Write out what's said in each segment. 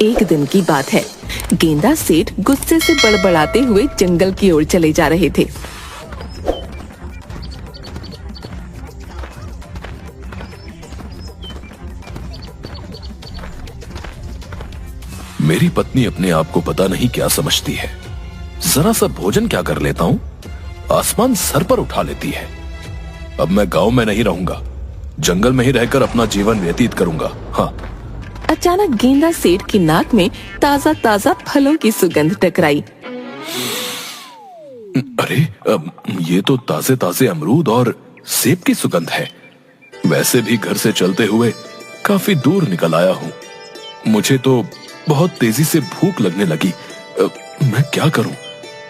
एक दिन की बात है। गेंदा सेठ गुस्से से बड़बड़ाते हुए जंगल की ओर चले जा रहे थे। मेरी पत्नी अपने आप को पता नहीं क्या समझती है। जरा सा भोजन क्या कर लेता हूँ, आसमान सर पर उठा लेती है। अब मैं गांव में नहीं रहूंगा, जंगल में ही रहकर अपना जीवन व्यतीत करूंगा। हाँ। अचानक गेंदा सेठ की नाक में ताजा ताजा फलों की सुगंध टकराई। अरे ये तो ताजे ताजे अमरूद और सेब की सुगंध है। वैसे भी घर से चलते हुए काफी दूर निकल आया हूँ। मुझे तो बहुत तेजी से भूख लगने लगी। मैं क्या करूं?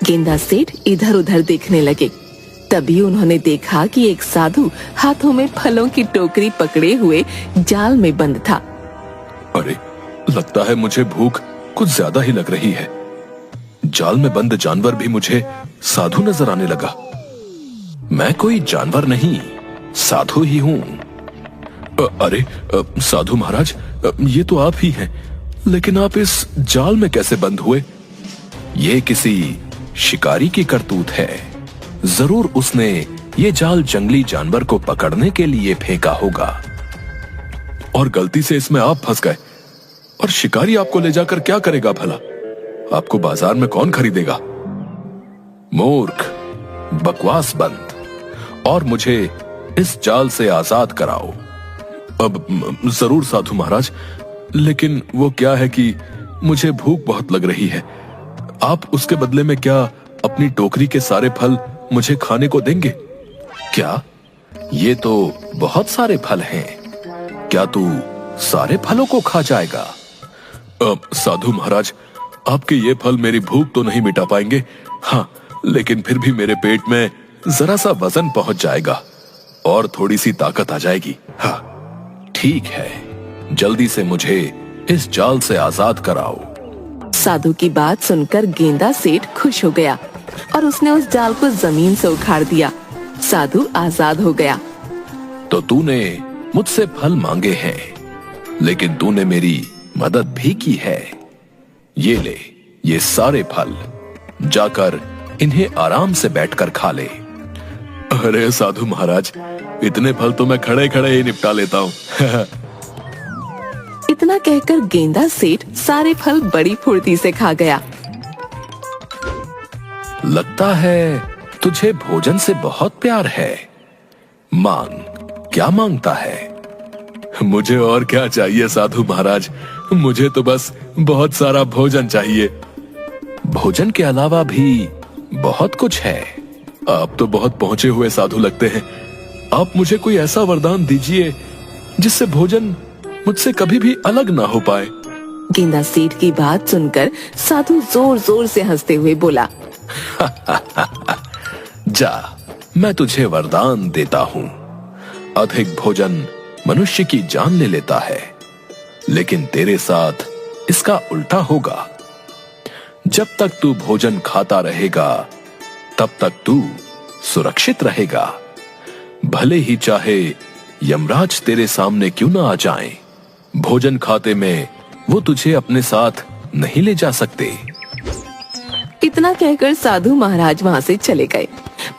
गेंदा सेठ इधर उधर देखने लगे। तभी उन्होंने देखा कि एक साधु हाथों में फलों की टोकरी पकड़े हुए जाल में बंद था। अरे, लगता है मुझे भूख कुछ ज्यादा ही लग रही है। जाल में बंद जानवर भी मुझे साधु नजर आने लगा। मैं कोई जानवर नहीं, साधु ही हूँ। अरे साधु महाराज, ये तो आप ही हैं, लेकिन आप इस जाल में कैसे बंद हुए? ये किसी शिकारी की करतूत है। जरूर उसने ये जाल जंगली जानवर को पकड़ने के लिए फेंका होगा और गलती से इसमें आप फंस गए। और शिकारी आपको ले जाकर क्या करेगा भला? आपको बाजार में कौन खरीदेगा? मूर्ख, बकवास बंद और मुझे इस जाल से आजाद कराओ। अब जरूर साधु महाराज, लेकिन वो क्या है कि मुझे भूख बहुत लग रही है। आप उसके बदले में क्या अपनी टोकरी के सारे फल मुझे खाने को देंगे? क्या? ये तो बहुत सारे फल हैं। क्या तू सारे फलों को खा जाएगा? साधु महाराज, आपके ये फल मेरी भूख तो नहीं मिटा पाएंगे। हाँ, लेकिन फिर भी मेरे पेट में जरा सा वजन पहुंच जाएगा और थोड़ी सी ताकत आ जाएगी। हाँ, ठीक है, जल्दी से मुझे इस जाल से आजाद कराओ। साधु की बात सुनकर गेंदा सेठ खुश हो गया और उसने उस जाल को जमीन से उखाड़ दिया। साधु आजाद हो गया। तो तूने मुझसे फल मांगे हैं, लेकिन तूने मेरी मदद भी की है। ये ले, ये सारे फल, जाकर इन्हें आराम से बैठकर खा ले। अरे साधु महाराज, इतने फल तो मैं खड़े खड़े ही निपटा लेता हूँ। इतना कहकर गेंदा सेठ सारे फल बड़ी फुर्ती से खा गया। लगता है तुझे भोजन से बहुत प्यार है। मांग, क्या मांगता है? मुझे और क्या चाहिए साधु महाराज, मुझे तो बस बहुत सारा भोजन चाहिए। भोजन के अलावा भी बहुत कुछ है। आप तो बहुत पहुंचे हुए साधु लगते हैं। आप मुझे कोई ऐसा वरदान दीजिए जिससे भोजन मुझसे कभी भी अलग ना हो पाए। गेंदा सेठ की बात सुनकर साधु जोर जोर से हंसते हुए बोला, जा, मैं तुझे वरदान देता हूँ। अधिक भोजन मनुष्य की जान ले लेता है, लेकिन तेरे साथ इसका उल्टा होगा। जब तक तू भोजन खाता रहेगा, तब तक तू सुरक्षित रहेगा। भले ही चाहे यमराज तेरे सामने क्यों ना आ जाएं, भोजन खाते में वो तुझे अपने साथ नहीं ले जा सकते। इतना कहकर साधु महाराज वहाँ से चले गए।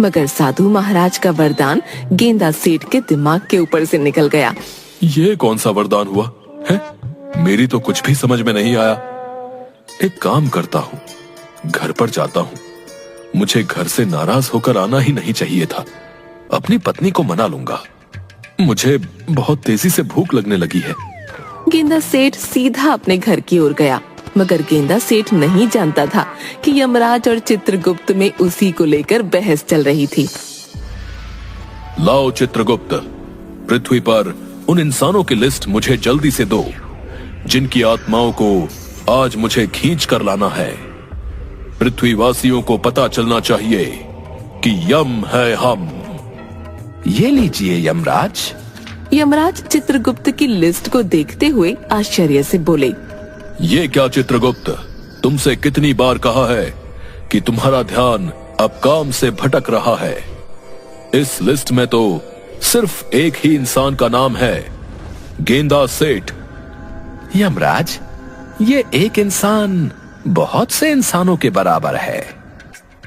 मगर साधु महाराज का वरदान गेंदा सेठ के दिमाग के ऊपर से निकल गया। ये कौन सा वरदान हुआ है? मेरी तो कुछ भी समझ में नहीं आया। एक काम करता हूँ, घर पर जाता हूँ। मुझे घर से नाराज होकर आना ही नहीं चाहिए था। अपनी पत्नी को मना लूंगा। मुझे बहुत तेजी से भूख लगने लगी है। गेंदा सेठ सीधा अपने घर की ओर गया, मगर गेंदा सेठ नहीं जानता था कि यमराज और चित्रगुप्त में उसी को लेकर बहस चल रही थी। लाओ चित्रगुप्त, पृथ्वी पर उन इंसानों की लिस्ट मुझे जल्दी से दो, जिनकी आत्माओं को आज मुझे खींच कर लाना है। पृथ्वीवासियों को पता चलना चाहिए कि यम है हम। ये लीजिए यमराज। यमराज चित्रगुप्त की लिस्ट को देखते हुए आश्चर्य से बोले, ये क्या चित्रगुप्त, तुमसे कितनी बार कहा है कि तुम्हारा ध्यान अब काम से भटक रहा है। इस लिस्ट में तो सिर्फ एक ही इंसान का नाम है, गेंदा सेठ। यमराज, ये एक इंसान बहुत से इंसानों के बराबर है।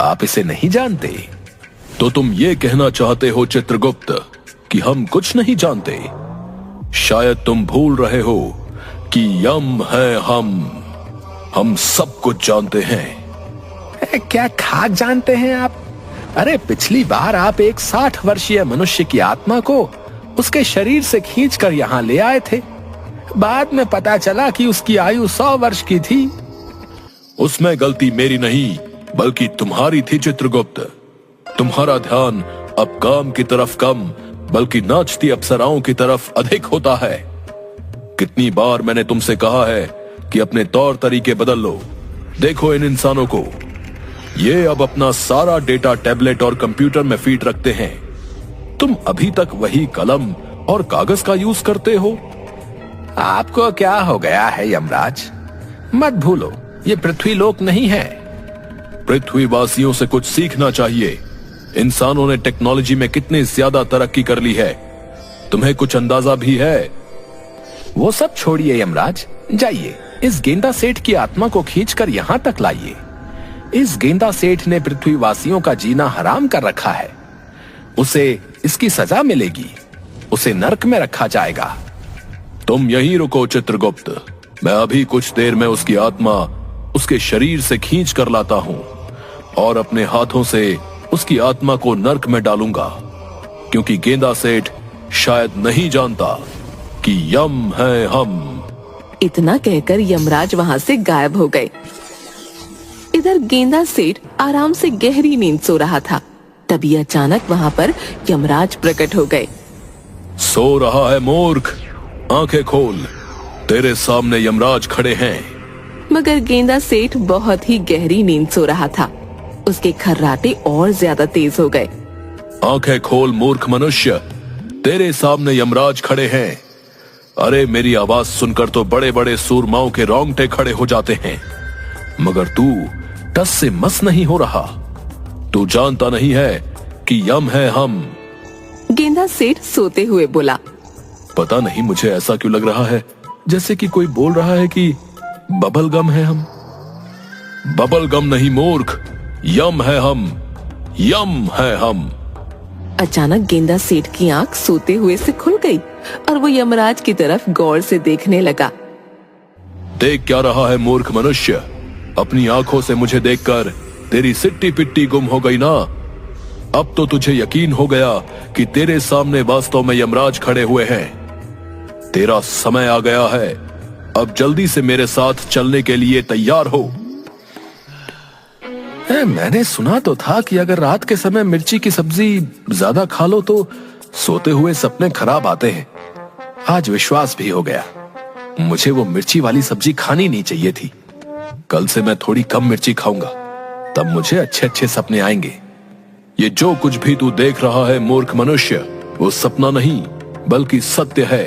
आप इसे नहीं जानते? तो तुम ये कहना चाहते हो चित्रगुप्त कि हम कुछ नहीं जानते? शायद तुम भूल रहे हो कि यम है हम सब कुछ जानते हैं। क्या खाक जानते हैं आप? अरे पिछली बार आप एक 60 वर्षीय मनुष्य की आत्मा को उसके शरीर से खींचकर यहाँ ले आए थे। बाद में पता चला कि उसकी आयु 100 वर्ष की थी। उसमें गलती मेरी नहीं बल्कि तुम्हारी थी चित्रगुप्त। तुम्हारा ध्यान अब काम की तरफ कम बल्कि नाचती अप्सराओं की तरफ अधिक होता है। कितनी बार मैंने तुमसे कहा है कि अपने तौर तरीके बदल लो। देखो इन इंसानों को, ये अब अपना सारा डेटा टैबलेट और कंप्यूटर में फीड रखते हैं। तुम अभी तक वही कलम और कागज का यूज करते हो। आपको क्या हो गया है यमराज? मत भूलो, ये पृथ्वीलोक नहीं है। पृथ्वीवासियों से कुछ सीखना चाहिए। इंसानों ने टेक्नोलॉजी में कितनी ज्यादा तरक्की कर ली है, तुम्हें कुछ अंदाजा भी है? वो सब छोड़िए यमराज, जाइए इस गेंदा सेठ की आत्मा को खींचकर यहाँ तक लाइए। इस गेंदा सेठ ने पृथ्वीवासियों का जीना हराम कर रखा है। उसे इसकी सजा मिलेगी, उसे नरक में रखा जाएगा। तुम यहीं रुको चित्रगुप्त, मैं अभी कुछ देर में उसकी आत्मा उसके शरीर से खींच कर लाता हूं और अपने हाथों से उसकी आत्मा को नरक में डालूंगा, क्योंकि गेंदा सेठ शायद नहीं जानता कि यम है हम। इतना कहकर यमराज वहां से गायब हो गए। इधर गेंदा सेठ आराम से गहरी नींद सो रहा था। तभी अचानक वहां पर यमराज प्रकट हो गए। सो रहा है मूर्ख, आंखें खोल, तेरे सामने यमराज खड़े हैं। मगर गेंदा सेठ बहुत ही गहरी नींद सो रहा था। उसके खर्राटे और ज्यादा तेज हो गए। आंखें खोल मूर्ख मनुष्य, तेरे सामने यमराज खड़े हैं। अरे मेरी आवाज सुनकर तो बड़े बड़े सूरमाओं के रोंगटे खड़े हो जाते हैं, मगर तू टस से मस नहीं हो रहा। तू जानता नहीं है कि यम है हम। गेंदा सेठ सोते हुए बोला। पता नहीं मुझे ऐसा क्यों लग रहा है जैसे कि कोई बोल रहा है कि बबल गम है हम। बबल गम नहीं मूर्ख, यम है हम, यम है हम। अचानक गेंदा सेठ की आंख सोते हुए से खुल गई और वो यमराज की तरफ गौर से देखने लगा। देख क्या रहा है मूर्ख मनुष्य? अपनी आंखों से मुझे देखकर तेरी सिट्टी पिट्टी गुम हो गई ना? अब तो तुझे यकीन हो गया कि तेरे सामने वास्तव में यमराज खड़े हुए हैं। तेरा समय आ गया है, अब जल्दी से मेरे साथ चलने के लिए तैयार हो। मैंने सुना तो था कि अगर रात के समय मिर्ची की सब्जी ज्यादा खा लो तो सोते हुए सपने खराब आते हैं। आज विश्वास भी हो गया। मुझे वो मिर्ची वाली सब्जी खानी नहीं चाहिए थी। कल से मैं थोड़ी कम मिर्ची खाऊंगा, तब मुझे अच्छे अच्छे सपने आएंगे। ये जो कुछ भी तू देख रहा है मूर्ख मनुष्य, वो सपना नहीं बल्कि सत्य है।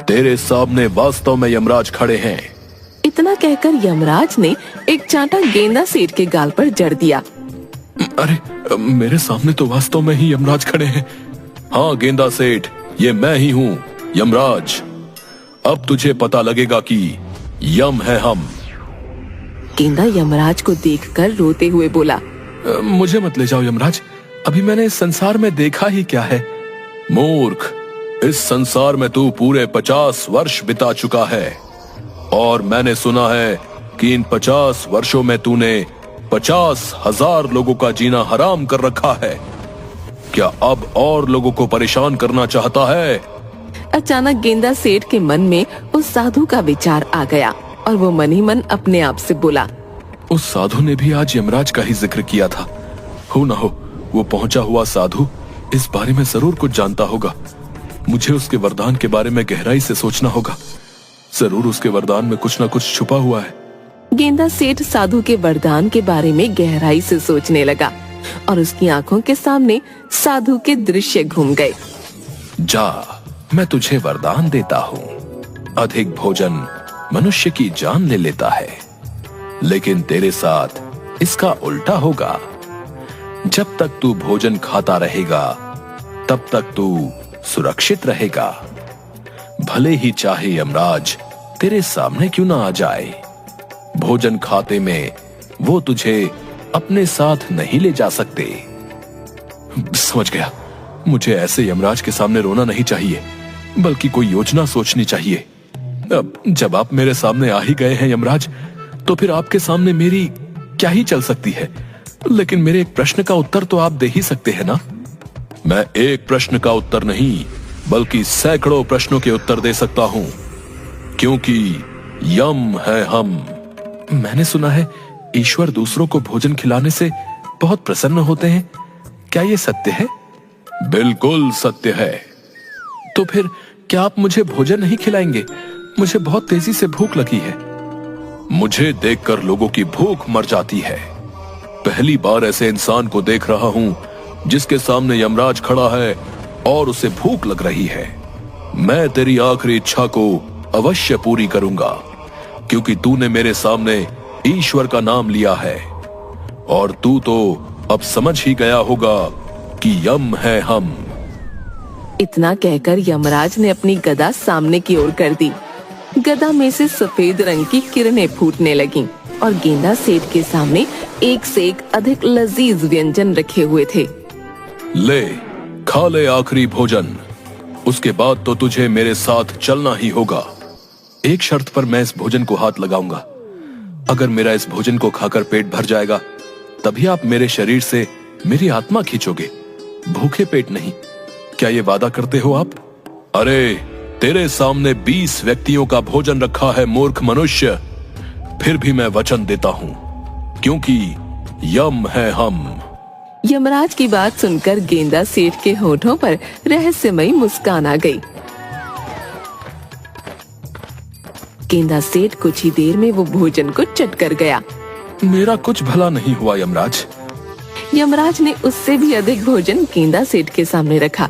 तेरे सामने वास्तव में यमराज खड़े हैं। इतना कहकर यमराज ने एक चांटा गेंदा सेठ के गाल पर जड़ दिया। अरे मेरे सामने तो वास्तव में ही यमराज खड़े हैं। हाँ गेंदा सेठ, ये मैं ही हूँ यमराज। अब तुझे पता लगेगा कि यम है हम। गेंदा यमराज को देखकर रोते हुए बोला। मुझे मत ले जाओ यमराज, अभी मैंने इस संसार में देखा ही क्या है। मूर्ख, इस संसार में तू पूरे 50 वर्ष बिता चुका है और मैंने सुना है कि इन 50 वर्षों में तूने 50,000 लोगों का जीना हराम कर रखा है। क्या अब और लोगों को परेशान करना चाहता है? अचानक गेंदा सेठ के मन में उस साधु का विचार आ गया और वो मन ही मन अपने आप से बोला। उस साधु ने भी आज यमराज का ही जिक्र किया था। हो ना हो वो पहुंचा हुआ साधु इस बारे में जरूर कुछ जानता होगा। मुझे उसके वरदान के बारे में गहराई से सोचना होगा। जरूर उसके वरदान में कुछ ना कुछ छुपा हुआ है। गेंदा सेठ साधु के वरदान के बारे में गहराई से सोचने लगा और उसकी आंखों के सामने साधु के दृश्य घूम गए। जा, मैं तुझे वरदान देता हूँ। अधिक भोजन मनुष्य की जान ले लेता है, लेकिन तेरे साथ इसका उल्टा होगा। जब तक तू भोजन खाता रहेगा तब तक तू सुरक्षित रहेगा। भले ही चाहे यमराज तेरे सामने क्यों ना आ जाए? भोजन खाते में वो तुझे अपने साथ नहीं ले जा सकते। समझ गया, मुझे ऐसे यमराज के सामने रोना नहीं चाहिए, बल्कि कोई योजना सोचनी चाहिए। अब जब आप मेरे सामने आ ही गए हैं यमराज, तो फिर आपके सामने मेरी क्या ही चल सकती है। लेकिन मेरे एक प्रश्न का उत्तर तो आप दे ही सकते हैं ना? मैं एक प्रश्न का उत्तर नहीं, बल्कि सैकड़ों प्रश्नों के उत्तर दे सकता हूं, क्योंकि यम है हम। मैंने सुना है ईश्वर दूसरों को भोजन खिलाने से बहुत प्रसन्न होते हैं। क्या ये सत्य है? बिल्कुल सत्य है। तो फिर क्या आप मुझे भोजन नहीं खिलाएंगे? मुझे बहुत तेजी से भूख लगी है। मुझे देखकर लोगों की भूख मर जाती है। पहली बार ऐसे इंसान को देख रहा हूं जिसके सामने यमराज खड़ा है और उसे भूख लग रही है। मैं तेरी आखिरी इच्छा को अवश्य पूरी करूंगा, क्योंकि तूने मेरे सामने ईश्वर का नाम लिया है, और तू तो अब समझ ही गया होगा कि यम है हम। इतना कहकर यमराज ने अपनी गदा सामने की ओर कर दी। गदा में से सफेद रंग की किरणें फूटने लगीं और गेंदा सेठ के सामने एक से एक अधिक लजीज व्यंजन रखे हुए थे। ले, खा ले आखिरी भोजन, उसके बाद तो तुझे मेरे साथ चलना ही होगा। एक शर्त पर मैं इस भोजन को हाथ लगाऊंगा। अगर मेरा इस भोजन को खाकर पेट भर जाएगा, तभी आप मेरे शरीर से मेरी आत्मा खींचोगे, भूखे पेट नहीं। क्या ये वादा करते हो आप? अरे, तेरे सामने 20 व्यक्तियों का भोजन रखा है मूर्ख मनुष्य। फिर भी मैं वचन देता हूं, क्योंकि यम है हम। यमराज की बात सुनकर गेंदा सेठ के होठों पर रहस्यमयी मुस्कान आ गई। गेंदा सेठ कुछ ही देर में वो भोजन को चट कर गया। मेरा कुछ भला नहीं हुआ यमराज। यमराज ने उससे भी अधिक भोजन गेंदा सेठ के सामने रखा।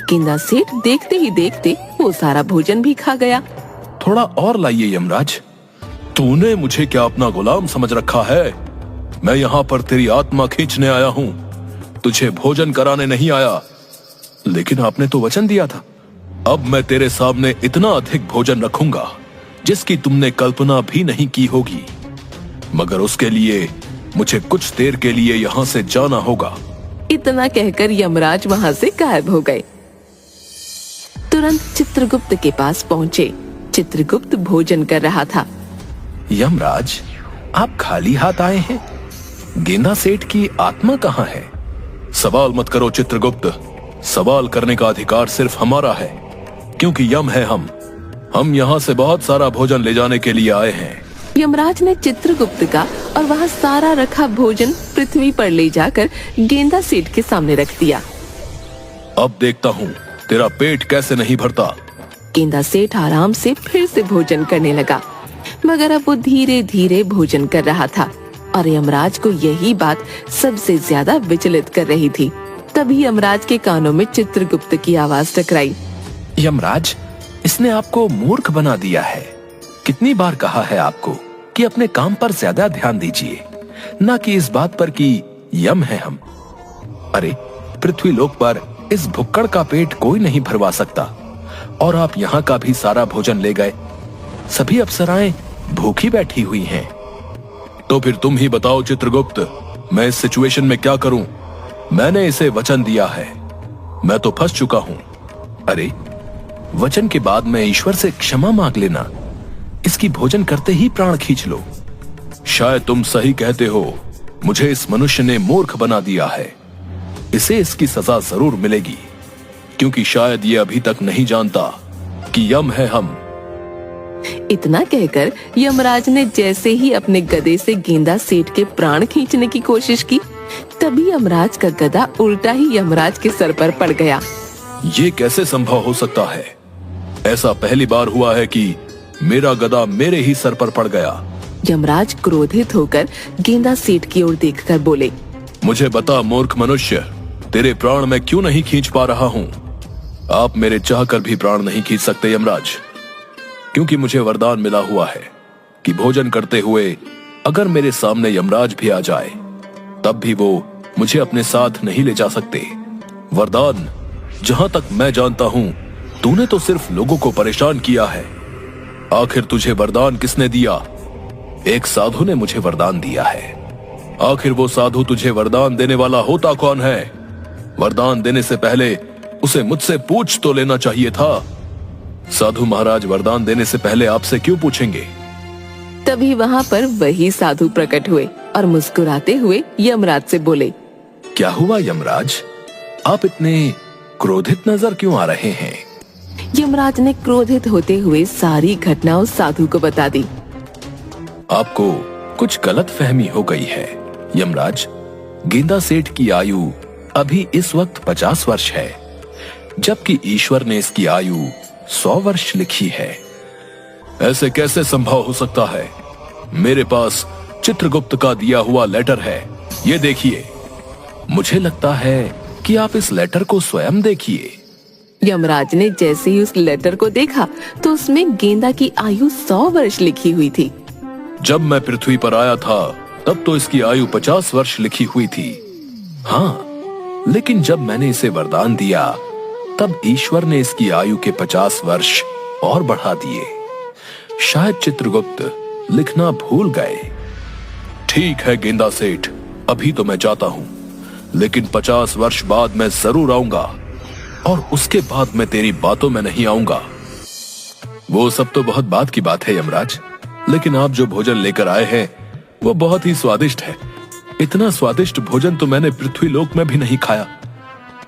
गेंदा सेठ देखते ही देखते वो सारा भोजन भी खा गया। थोड़ा और लाइए यमराज। तूने मुझे क्या अपना गुलाम समझ रखा है? मैं यहाँ पर तेरी आत्मा खींचने आया हूँ, तुझे भोजन कराने नहीं आया। लेकिन आपने तो वचन दिया था। अब मैं तेरे सामने इतना अधिक भोजन रखूंगा जिसकी तुमने कल्पना भी नहीं की होगी, मगर उसके लिए मुझे कुछ देर के लिए यहाँ से जाना होगा। इतना कहकर यमराज वहाँ से गायब हो गए। तुरंत चित्रगुप्त के पास पहुँचे। चित्रगुप्त भोजन कर रहा था। यमराज, आप खाली हाथ आए हैं? गेंदा सेठ की आत्मा कहाँ है? सवाल मत करो चित्रगुप्त। सवाल करने का अधिकार सिर्फ हमारा है, क्योंकि यम है हम यहाँ से बहुत सारा भोजन ले जाने के लिए आए हैं। यमराज ने चित्रगुप्त का और वहाँ सारा रखा भोजन पृथ्वी पर ले जाकर गेंदा सेठ के सामने रख दिया। अब देखता हूँ तेरा पेट कैसे नहीं भरता। गेंदा सेठ आराम से फिर से भोजन करने लगा, मगर अब वो धीरे धीरे भोजन कर रहा था और यमराज को यही बात सबसे ज्यादा विचलित कर रही थी। तभी यमराज के कानों में चित्रगुप्त की आवाज टकराई। यमराज, इसने आपको मूर्ख बना दिया है। कितनी बार कहा है आपको कि अपने काम पर ज्यादा ध्यान दीजिए, न कि इस बात पर कि यम है हम। अरे, पृथ्वी लोक पर इस भुक्कड़ का पेट कोई नहीं भरवा सकता, और आप यहाँ का भी सारा भोजन ले गए। सभी अप्सराएं भूखी बैठी हुई हैं। तो फिर तुम ही बताओ चित्रगुप्त, मैं इस सिचुएशन में क्या करूं? मैंने इसे वचन दिया है, मैं तो फंस चुका हूं। अरे, वचन के बाद में ईश्वर से क्षमा मांग लेना, इसकी भोजन करते ही प्राण खींच लो। शायद तुम सही कहते हो, मुझे इस मनुष्य ने मूर्ख बना दिया है। इसे इसकी सजा जरूर मिलेगी, क्योंकि शायद ये अभी तक नहीं जानता कि यम है हम। इतना कहकर यमराज ने जैसे ही अपने गदे से गेंदा सेठ के प्राण खींचने की कोशिश की, तभी यमराज का गदा उल्टा ही यमराज के सर पर पड़ गया। ये कैसे संभव हो सकता है? ऐसा पहली बार हुआ है कि मेरा गदा मेरे ही सर पर पड़ गया। यमराज क्रोधित होकर गेंदा सेठ की ओर देखकर बोले, मुझे बता मूर्ख मनुष्य, तेरे प्राण मैं क्यों नहीं खींच पा रहा हूँ? आप मेरे चाहकर भी प्राण नहीं खींच सकते यमराज, क्योंकि मुझे वरदान मिला हुआ है कि भोजन करते हुए अगर मेरे सामने यमराज भी आ जाए, तब भी वो मुझे अपने साथ नहीं ले जा सकते। वरदान, जहां तक मैं जानता हूं, तूने तो सिर्फ लोगों को परेशान किया है, आखिर तुझे वरदान किसने दिया? एक साधु ने मुझे वरदान दिया है। आखिर वो साधु तुझे वरदान देने वाला होता कौन है? वरदान देने से पहले उसे मुझसे पूछ तो लेना चाहिए था। साधु महाराज वरदान देने से पहले आपसे क्यों पूछेंगे? तभी वहाँ पर वही साधु प्रकट हुए और मुस्कुराते हुए यमराज से बोले, क्या हुआ यमराज? आप इतने क्रोधित नजर क्यों आ रहे हैं? यमराज ने क्रोधित होते हुए सारी घटना उस साधु को बता दी। आपको कुछ गलत फहमी हो गई है यमराज। गेंदा सेठ की आयु अभी इस वक्त 50 वर्ष है, जबकि ईश्वर ने इसकी आयु 100 वर्ष लिखी है। ऐसे कैसे संभव हो सकता है? मेरे पास चित्रगुप्त का दिया हुआ लेटर है, ये देखिए। मुझे लगता है कि आप इस लेटर को स्वयं देखिए। यमराज ने जैसे ही उस लेटर को देखा तो उसमें गेंदा की आयु 100 वर्ष लिखी हुई थी। जब मैं पृथ्वी पर आया था तब तो इसकी आयु 50 वर्ष लिखी हुई थी। हाँ, लेकिन जब मैंने इसे वरदान दिया तब ईश्वर ने इसकी आयु के 50 वर्ष और बढ़ा दिए। शायद चित्रगुप्त लिखना भूल गए। ठीक है गेंदा सेठ, अभी तो मैं जाता हूँ, लेकिन 50 वर्ष बाद मैं जरूर आऊंगा, और उसके बाद मैं तेरी बातों में नहीं आऊंगा। वो सब तो बहुत बात की बात है यमराज, लेकिन आप जो भोजन लेकर आए हैं वो बहुत ही स्वादिष्ट है। इतना स्वादिष्ट भोजन तो मैंने पृथ्वी लोक में भी नहीं खाया।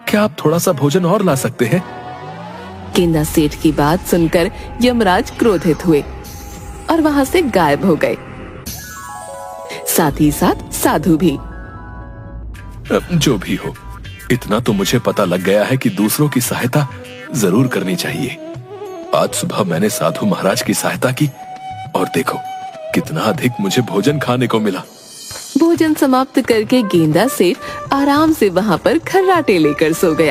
क्या आप थोड़ा सा भोजन और ला सकते हैं? गेंदा सेठ की बात सुनकर यमराज क्रोधित हुए और वहाँ से गायब हो गए, साथ ही साथ साधु भी। जो भी हो, इतना तो मुझे पता लग गया है कि दूसरों की सहायता जरूर करनी चाहिए। आज सुबह मैंने साधु महाराज की सहायता की और देखो कितना अधिक मुझे भोजन खाने को मिला। भोजन समाप्त करके गेंदा सेठ आराम से वहाँ पर खर्राटे लेकर सो गया।